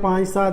5-7،